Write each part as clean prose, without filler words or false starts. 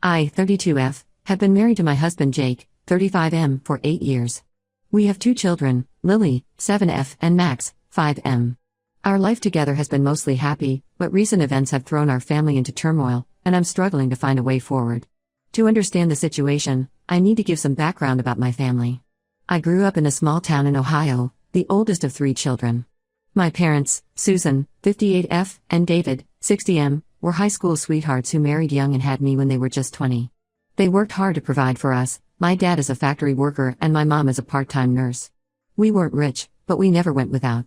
I, 32F, have been married to my husband Jake, 35M, for 8 years. We have 2 children, Lily, 7F, and Max, 5M. Our life together has been mostly happy, but recent events have thrown our family into turmoil, and I'm struggling to find a way forward. To understand the situation, I need to give some background about my family. I grew up in a small town in Ohio, the oldest of 3 children. My parents, Susan, 58F, and David, 60M, were high school sweethearts who married young and had me when they were just 20. They worked hard to provide for us, my dad as a factory worker and my mom as a part-time nurse. We weren't rich, but we never went without.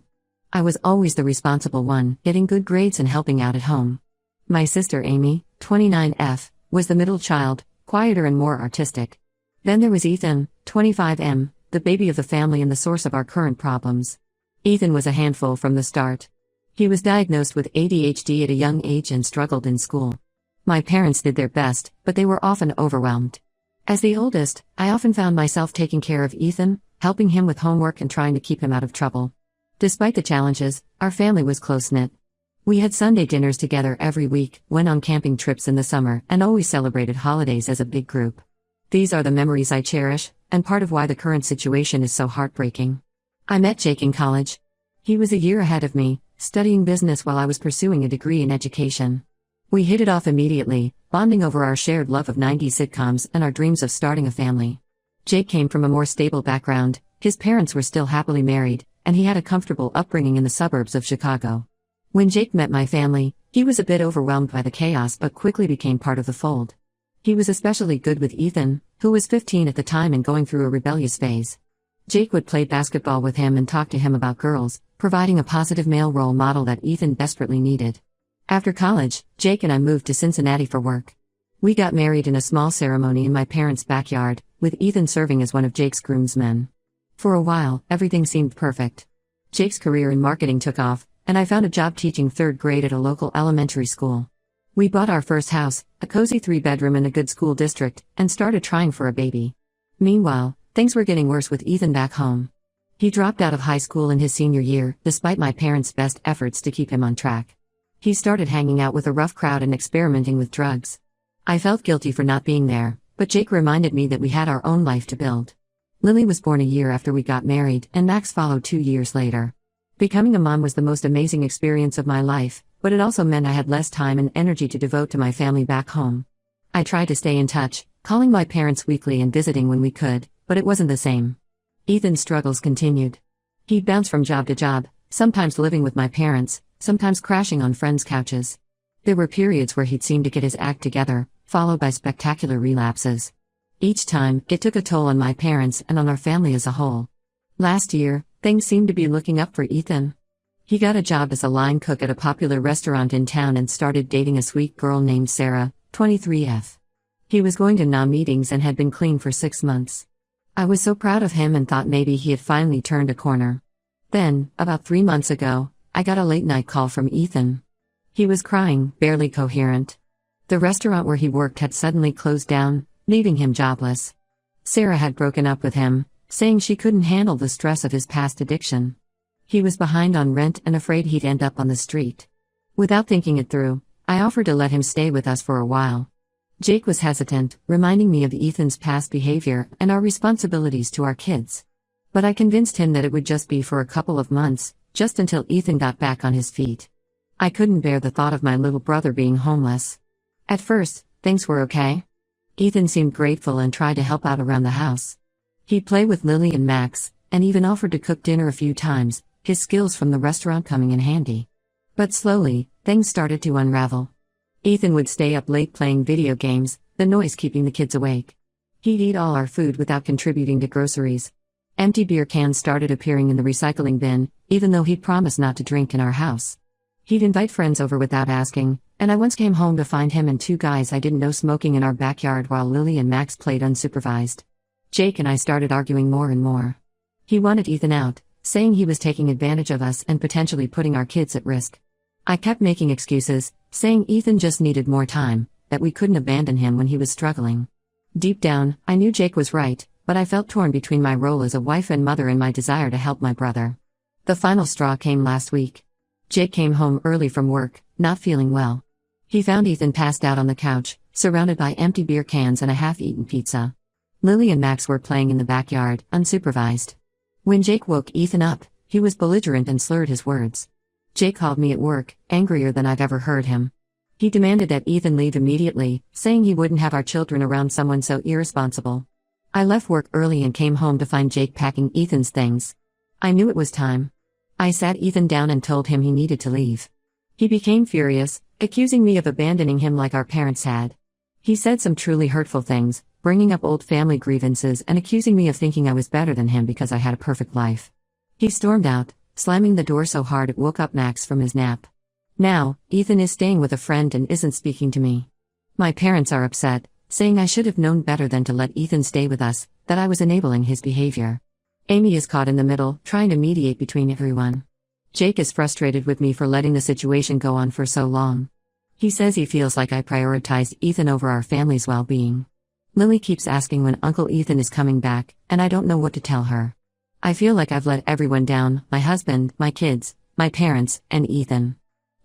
I was always the responsible one, getting good grades and helping out at home. My sister Amy, 29F, was the middle child, quieter and more artistic. Then there was Ethan, 25M, the baby of the family and the source of our current problems. Ethan was a handful from the start. He was diagnosed with ADHD at a young age and struggled in school. My parents did their best, but they were often overwhelmed. As the oldest, I often found myself taking care of Ethan, helping him with homework and trying to keep him out of trouble. Despite the challenges, our family was close-knit. We had Sunday dinners together every week, went on camping trips in the summer, and always celebrated holidays as a big group. These are the memories I cherish, and part of why the current situation is so heartbreaking. I met Jake in college. He was a year ahead of me, studying business while I was pursuing a degree in education. We hit it off immediately, bonding over our shared love of 90s sitcoms and our dreams of starting a family. Jake came from a more stable background, his parents were still happily married, and he had a comfortable upbringing in the suburbs of Chicago. When Jake met my family, he was a bit overwhelmed by the chaos but quickly became part of the fold. He was especially good with Ethan, who was 15 at the time and going through a rebellious phase. Jake would play basketball with him and talk to him about girls, providing a positive male role model that Ethan desperately needed. After college, Jake and I moved to Cincinnati for work. We got married in a small ceremony in my parents' backyard, with Ethan serving as one of Jake's groomsmen. For a while, everything seemed perfect. Jake's career in marketing took off, and I found a job teaching 3rd grade at a local elementary school. We bought our first house, a cozy 3-bedroom in a good school district, and started trying for a baby. Meanwhile, things were getting worse with Ethan back home. He dropped out of high school in his senior year, despite my parents' best efforts to keep him on track. He started hanging out with a rough crowd and experimenting with drugs. I felt guilty for not being there, but Jake reminded me that we had our own life to build. Lily was born a year after we got married, and Max followed 2 years later. Becoming a mom was the most amazing experience of my life, but it also meant I had less time and energy to devote to my family back home. I tried to stay in touch, calling my parents weekly and visiting when we could, but it wasn't the same. Ethan's struggles continued. He'd bounce from job to job, sometimes living with my parents, sometimes crashing on friends' couches. There were periods where he'd seem to get his act together, followed by spectacular relapses. Each time, it took a toll on my parents and on our family as a whole. Last year, things seemed to be looking up for Ethan. He got a job as a line cook at a popular restaurant in town and started dating a sweet girl named Sarah, 23F. He was going to NA meetings and had been clean for 6 months. I was so proud of him and thought maybe he had finally turned a corner. Then, about 3 months ago, I got a late-night call from Ethan. He was crying, barely coherent. The restaurant where he worked had suddenly closed down, leaving him jobless. Sarah had broken up with him, saying she couldn't handle the stress of his past addiction. He was behind on rent and afraid he'd end up on the street. Without thinking it through, I offered to let him stay with us for a while. Jake was hesitant, reminding me of Ethan's past behavior and our responsibilities to our kids. But I convinced him that it would just be for a couple of months, just until Ethan got back on his feet. I couldn't bear the thought of my little brother being homeless. At first, things were okay. Ethan seemed grateful and tried to help out around the house. He'd play with Lily and Max, and even offered to cook dinner a few times, his skills from the restaurant coming in handy. But slowly, things started to unravel. Ethan would stay up late playing video games, the noise keeping the kids awake. He'd eat all our food without contributing to groceries. Empty beer cans started appearing in the recycling bin, even though he'd promised not to drink in our house. He'd invite friends over without asking, and I once came home to find him and 2 guys I didn't know smoking in our backyard while Lily and Max played unsupervised. Jake and I started arguing more and more. He wanted Ethan out, saying he was taking advantage of us and potentially putting our kids at risk. I kept making excuses, saying Ethan just needed more time, that we couldn't abandon him when he was struggling. Deep down, I knew Jake was right, but I felt torn between my role as a wife and mother and my desire to help my brother. The final straw came last week. Jake came home early from work, not feeling well. He found Ethan passed out on the couch, surrounded by empty beer cans and a half-eaten pizza. Lily and Max were playing in the backyard, unsupervised. When Jake woke Ethan up, he was belligerent and slurred his words. Jake called me at work, angrier than I've ever heard him. He demanded that Ethan leave immediately, saying he wouldn't have our children around someone so irresponsible. I left work early and came home to find Jake packing Ethan's things. I knew it was time. I sat Ethan down and told him he needed to leave. He became furious, accusing me of abandoning him like our parents had. He said some truly hurtful things, bringing up old family grievances and accusing me of thinking I was better than him because I had a perfect life. He stormed out, slamming the door so hard it woke up Max from his nap. Now, Ethan is staying with a friend and isn't speaking to me. My parents are upset, saying I should have known better than to let Ethan stay with us, that I was enabling his behavior. Amy is caught in the middle, trying to mediate between everyone. Jake is frustrated with me for letting the situation go on for so long. He says he feels like I prioritized Ethan over our family's well-being. Lily keeps asking when Uncle Ethan is coming back, and I don't know what to tell her. I feel like I've let everyone down, my husband, my kids, my parents, and Ethan.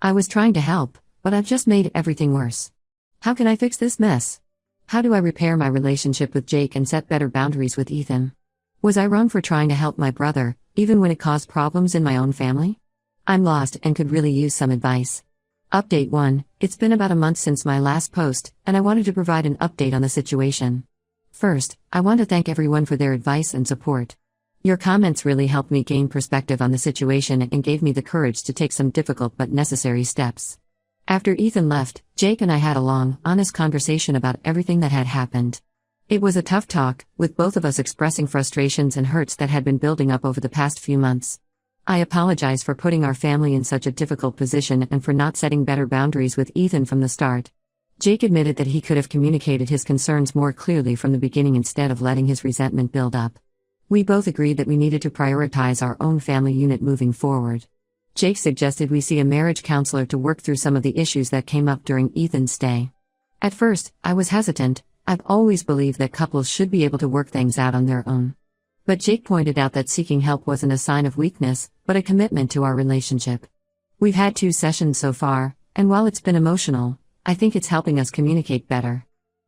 I was trying to help, but I've just made everything worse. How can I fix this mess? How do I repair my relationship with Jake and set better boundaries with Ethan? Was I wrong for trying to help my brother, even when it caused problems in my own family? I'm lost and could really use some advice. Update 1. It's been about a month since my last post, and I wanted to provide an update on the situation. First, I want to thank everyone for their advice and support. Your comments really helped me gain perspective on the situation and gave me the courage to take some difficult but necessary steps. After Ethan left, Jake and I had a long, honest conversation about everything that had happened. It was a tough talk, with both of us expressing frustrations and hurts that had been building up over the past few months. I apologize for putting our family in such a difficult position and for not setting better boundaries with Ethan from the start. Jake admitted that he could have communicated his concerns more clearly from the beginning instead of letting his resentment build up. We both agreed that we needed to prioritize our own family unit moving forward. Jake suggested we see a marriage counselor to work through some of the issues that came up during Ethan's stay. At first, I was hesitant. I've always believed that couples should be able to work things out on their own. But Jake pointed out that seeking help wasn't a sign of weakness, but a commitment to our relationship. We've had 2 sessions so far, and while it's been emotional, I think it's helping us communicate better.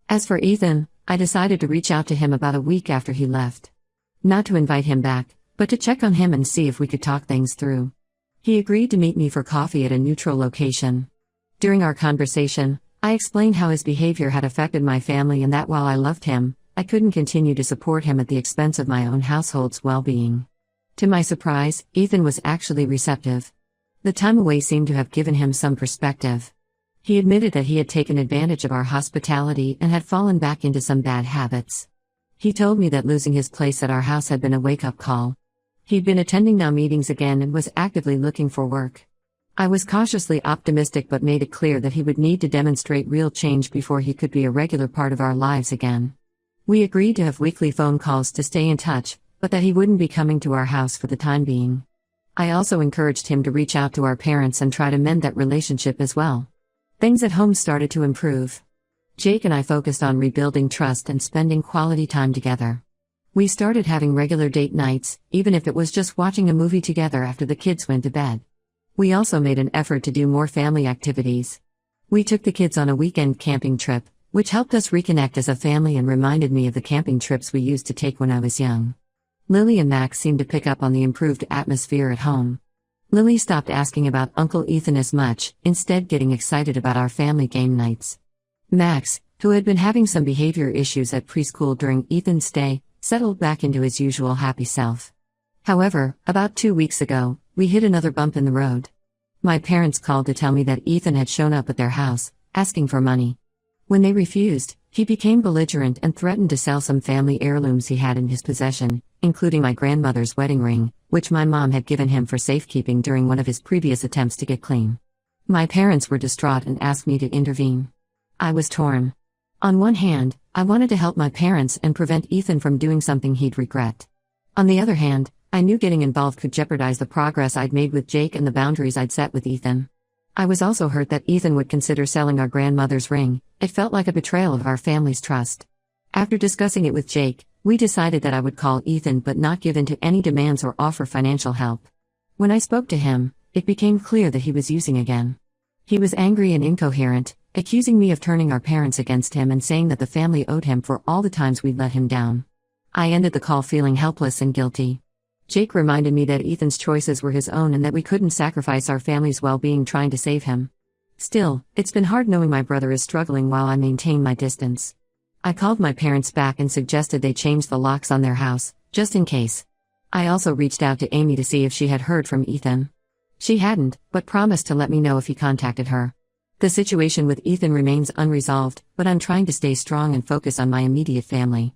As for Ethan, I decided to reach out to him about a week after he left. Not to invite him back, but to check on him and see if we could talk things through. He agreed to meet me for coffee at a neutral location. During our conversation, I explained how his behavior had affected my family and that while I loved him, I couldn't continue to support him at the expense of my own household's well-being. To my surprise, Ethan was actually receptive. The time away seemed to have given him some perspective. He admitted that he had taken advantage of our hospitality and had fallen back into some bad habits. He told me that losing his place at our house had been a wake-up call. He'd been attending now meetings again and was actively looking for work. I was cautiously optimistic but made it clear that he would need to demonstrate real change before he could be a regular part of our lives again. We agreed to have weekly phone calls to stay in touch, but that he wouldn't be coming to our house for the time being. I also encouraged him to reach out to our parents and try to mend that relationship as well. Things at home started to improve. Jake and I focused on rebuilding trust and spending quality time together. We started having regular date nights, even if it was just watching a movie together after the kids went to bed. We also made an effort to do more family activities. We took the kids on a weekend camping trip, which helped us reconnect as a family and reminded me of the camping trips we used to take when I was young. Lily and Max seemed to pick up on the improved atmosphere at home. Lily stopped asking about Uncle Ethan as much, instead getting excited about our family game nights. Max, who had been having some behavior issues at preschool during Ethan's stay, settled back into his usual happy self. However, about 2 weeks ago, we hit another bump in the road. My parents called to tell me that Ethan had shown up at their house, asking for money. When they refused, he became belligerent and threatened to sell some family heirlooms he had in his possession, including my grandmother's wedding ring, which my mom had given him for safekeeping during one of his previous attempts to get clean. My parents were distraught and asked me to intervene. I was torn. On one hand, I wanted to help my parents and prevent Ethan from doing something he'd regret. On the other hand, I knew getting involved could jeopardize the progress I'd made with Jake and the boundaries I'd set with Ethan. I was also hurt that Ethan would consider selling our grandmother's ring. It felt like a betrayal of our family's trust. After discussing it with Jake, we decided that I would call Ethan but not give in to any demands or offer financial help. When I spoke to him, it became clear that he was using again. He was angry and incoherent, accusing me of turning our parents against him and saying that the family owed him for all the times we'd let him down. I ended the call feeling helpless and guilty. Jake reminded me that Ethan's choices were his own and that we couldn't sacrifice our family's well-being trying to save him. Still, it's been hard knowing my brother is struggling while I maintain my distance. I called my parents back and suggested they change the locks on their house, just in case. I also reached out to Amy to see if she had heard from Ethan. She hadn't, but promised to let me know if he contacted her. The situation with Ethan remains unresolved, but I'm trying to stay strong and focus on my immediate family.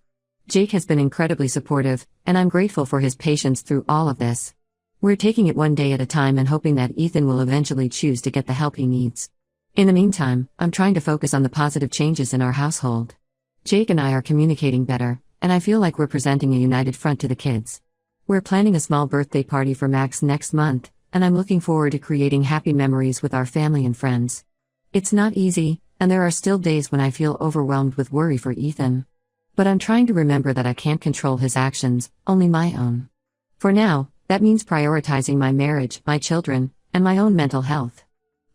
Jake has been incredibly supportive, and I'm grateful for his patience through all of this. We're taking it one day at a time and hoping that Ethan will eventually choose to get the help he needs. In the meantime, I'm trying to focus on the positive changes in our household. Jake and I are communicating better, and I feel like we're presenting a united front to the kids. We're planning a small birthday party for Max next month, and I'm looking forward to creating happy memories with our family and friends. It's not easy, and there are still days when I feel overwhelmed with worry for Ethan. But I'm trying to remember that I can't control his actions, only my own. For now, that means prioritizing my marriage, my children, and my own mental health.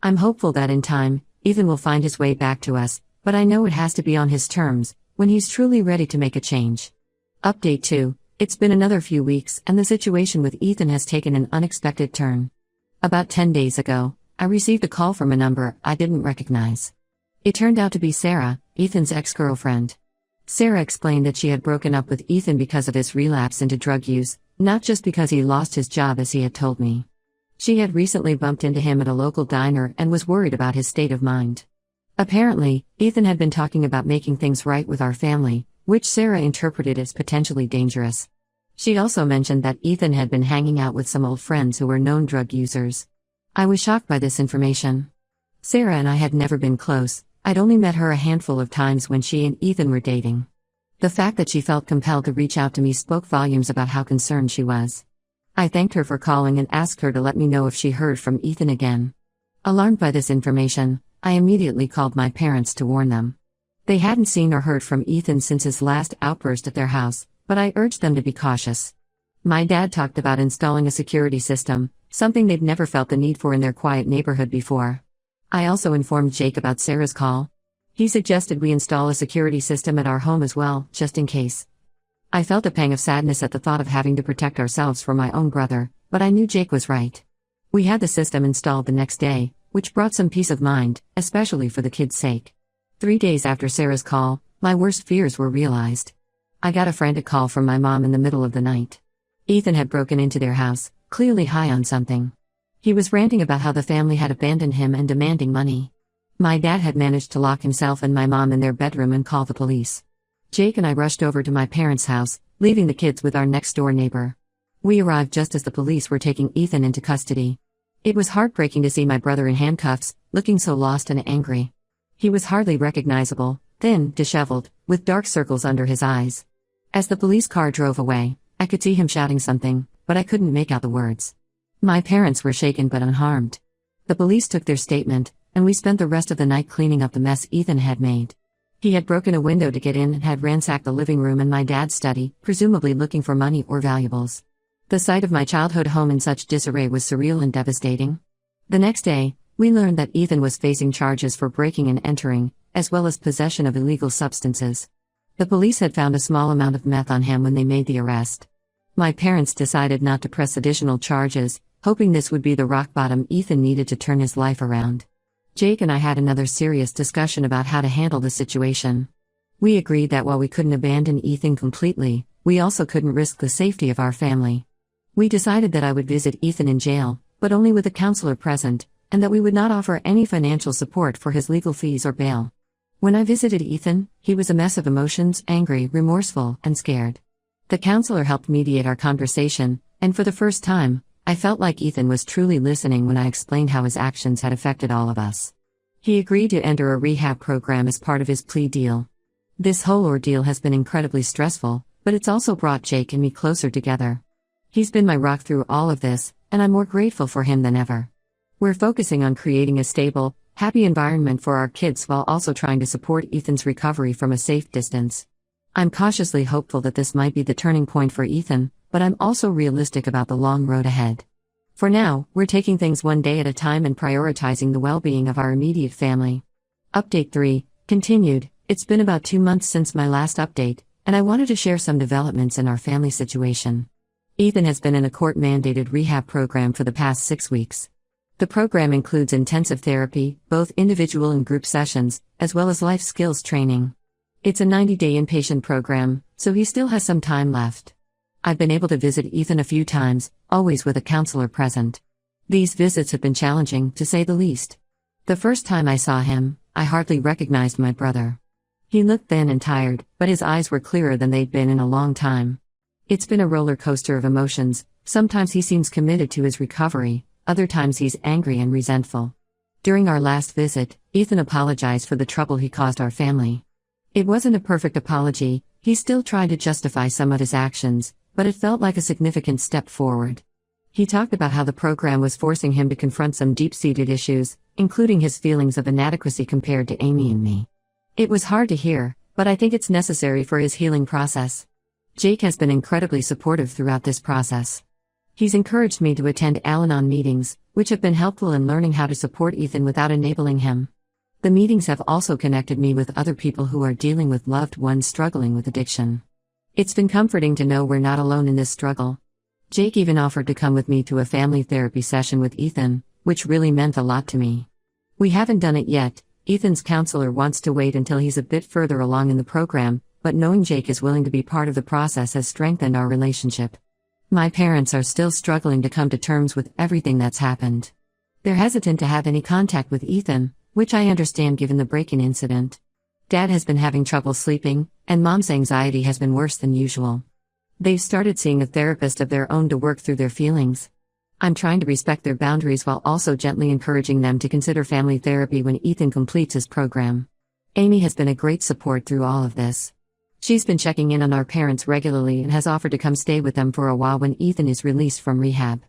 I'm hopeful that in time, Ethan will find his way back to us, but I know it has to be on his terms, when he's truly ready to make a change. Update 2. It's been another few weeks and the situation with Ethan has taken an unexpected turn. About 10 days ago, I received a call from a number I didn't recognize. It turned out to be Sarah, Ethan's ex-girlfriend. Sarah explained that she had broken up with Ethan because of his relapse into drug use, not just because he lost his job as he had told me. She had recently bumped into him at a local diner and was worried about his state of mind. Apparently, Ethan had been talking about making things right with our family, which Sarah interpreted as potentially dangerous. She also mentioned that Ethan had been hanging out with some old friends who were known drug users. I was shocked by this information. Sarah and I had never been close. I'd only met her a handful of times when she and Ethan were dating. The fact that she felt compelled to reach out to me spoke volumes about how concerned she was. I thanked her for calling and asked her to let me know if she heard from Ethan again. Alarmed by this information, I immediately called my parents to warn them. They hadn't seen or heard from Ethan since his last outburst at their house, but I urged them to be cautious. My dad talked about installing a security system, something they'd never felt the need for in their quiet neighborhood before. I also informed Jake about Sarah's call. He suggested we install a security system at our home as well, just in case. I felt a pang of sadness at the thought of having to protect ourselves from my own brother, but I knew Jake was right. We had the system installed the next day, which brought some peace of mind, especially for the kids' sake. 3 days after Sarah's call, my worst fears were realized. I got a frantic call from my mom in the middle of the night. Ethan had broken into their house, clearly high on something. He was ranting about how the family had abandoned him and demanding money. My dad had managed to lock himself and my mom in their bedroom and call the police. Jake and I rushed over to my parents' house, leaving the kids with our next-door neighbor. We arrived just as the police were taking Ethan into custody. It was heartbreaking to see my brother in handcuffs, looking so lost and angry. He was hardly recognizable, thin, disheveled, with dark circles under his eyes. As the police car drove away, I could see him shouting something, but I couldn't make out the words. My parents were shaken but unharmed. The police took their statement, and we spent the rest of the night cleaning up the mess Ethan had made. He had broken a window to get in and had ransacked the living room and my dad's study, presumably looking for money or valuables. The sight of my childhood home in such disarray was surreal and devastating. The next day, we learned that Ethan was facing charges for breaking and entering, as well as possession of illegal substances. The police had found a small amount of meth on him when they made the arrest. My parents decided not to press additional charges, hoping this would be the rock bottom Ethan needed to turn his life around. Jake and I had another serious discussion about how to handle the situation. We agreed that while we couldn't abandon Ethan completely, we also couldn't risk the safety of our family. We decided that I would visit Ethan in jail, but only with a counselor present, and that we would not offer any financial support for his legal fees or bail. When I visited Ethan, he was a mess of emotions, angry, remorseful, and scared. The counselor helped mediate our conversation, and for the first time, I felt like Ethan was truly listening when I explained how his actions had affected all of us. He agreed to enter a rehab program as part of his plea deal. This whole ordeal has been incredibly stressful, but it's also brought Jake and me closer together. He's been my rock through all of this, and I'm more grateful for him than ever. We're focusing on creating a stable, happy environment for our kids while also trying to support Ethan's recovery from a safe distance. I'm cautiously hopeful that this might be the turning point for Ethan, but I'm also realistic about the long road ahead. For now, we're taking things one day at a time and prioritizing the well-being of our immediate family. Update 3, continued. It's been about 2 months since my last update, and I wanted to share some developments in our family situation. Ethan has been in a court-mandated rehab program for the past 6 weeks. The program includes intensive therapy, both individual and group sessions, as well as life skills training. It's a 90-day inpatient program, so he still has some time left. I've been able to visit Ethan a few times, always with a counselor present. These visits have been challenging, to say the least. The first time I saw him, I hardly recognized my brother. He looked thin and tired, but his eyes were clearer than they'd been in a long time. It's been a roller coaster of emotions. Sometimes he seems committed to his recovery, other times he's angry and resentful. During our last visit, Ethan apologized for the trouble he caused our family. It wasn't a perfect apology, he still tried to justify some of his actions, but it felt like a significant step forward. He talked about how the program was forcing him to confront some deep-seated issues, including his feelings of inadequacy compared to Amy and me. It was hard to hear, but I think it's necessary for his healing process. Jake has been incredibly supportive throughout this process. He's encouraged me to attend Al-Anon meetings, which have been helpful in learning how to support Ethan without enabling him. The meetings have also connected me with other people who are dealing with loved ones struggling with addiction. It's been comforting to know we're not alone in this struggle. Jake even offered to come with me to a family therapy session with Ethan, which really meant a lot to me. We haven't done it yet. Ethan's counselor wants to wait until he's a bit further along in the program, but knowing Jake is willing to be part of the process has strengthened our relationship. My parents are still struggling to come to terms with everything that's happened. They're hesitant to have any contact with Ethan, which I understand given the break-in incident. Dad has been having trouble sleeping, and Mom's anxiety has been worse than usual. They've started seeing a therapist of their own to work through their feelings. I'm trying to respect their boundaries while also gently encouraging them to consider family therapy when Ethan completes his program. Amy has been a great support through all of this. She's been checking in on our parents regularly and has offered to come stay with them for a while when Ethan is released from rehab.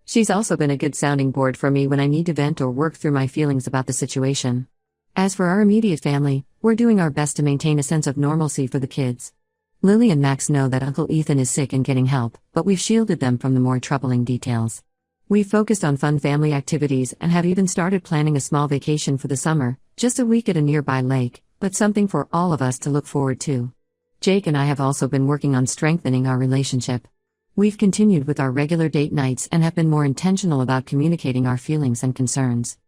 She's also been a good sounding board for me when I need to vent or work through my feelings about the situation. As for our immediate family, we're doing our best to maintain a sense of normalcy for the kids. Lily and Max know that Uncle Ethan is sick and getting help, but we've shielded them from the more troubling details. We've focused on fun family activities and have even started planning a small vacation for the summer, just a week at a nearby lake, but something for all of us to look forward to. Jake and I have also been working on strengthening our relationship. We've continued with our regular date nights and have been more intentional about communicating our feelings and concerns.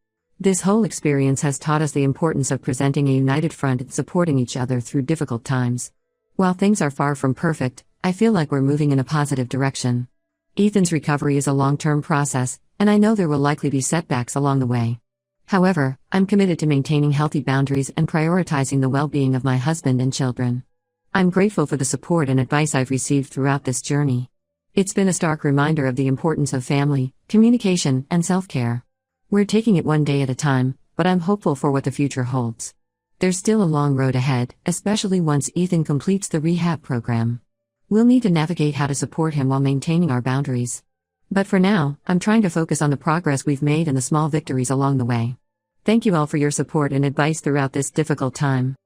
This whole experience has taught us the importance of presenting a united front and supporting each other through difficult times. While things are far from perfect, I feel like we're moving in a positive direction. Ethan's recovery is a long-term process, and I know there will likely be setbacks along the way. However, I'm committed to maintaining healthy boundaries and prioritizing the well-being of my husband and children. I'm grateful for the support and advice I've received throughout this journey. It's been a stark reminder of the importance of family, communication, and self-care. We're taking it one day at a time, but I'm hopeful for what the future holds. There's still a long road ahead, especially once Ethan completes the rehab program. We'll need to navigate how to support him while maintaining our boundaries. But for now, I'm trying to focus on the progress we've made and the small victories along the way. Thank you all for your support and advice throughout this difficult time.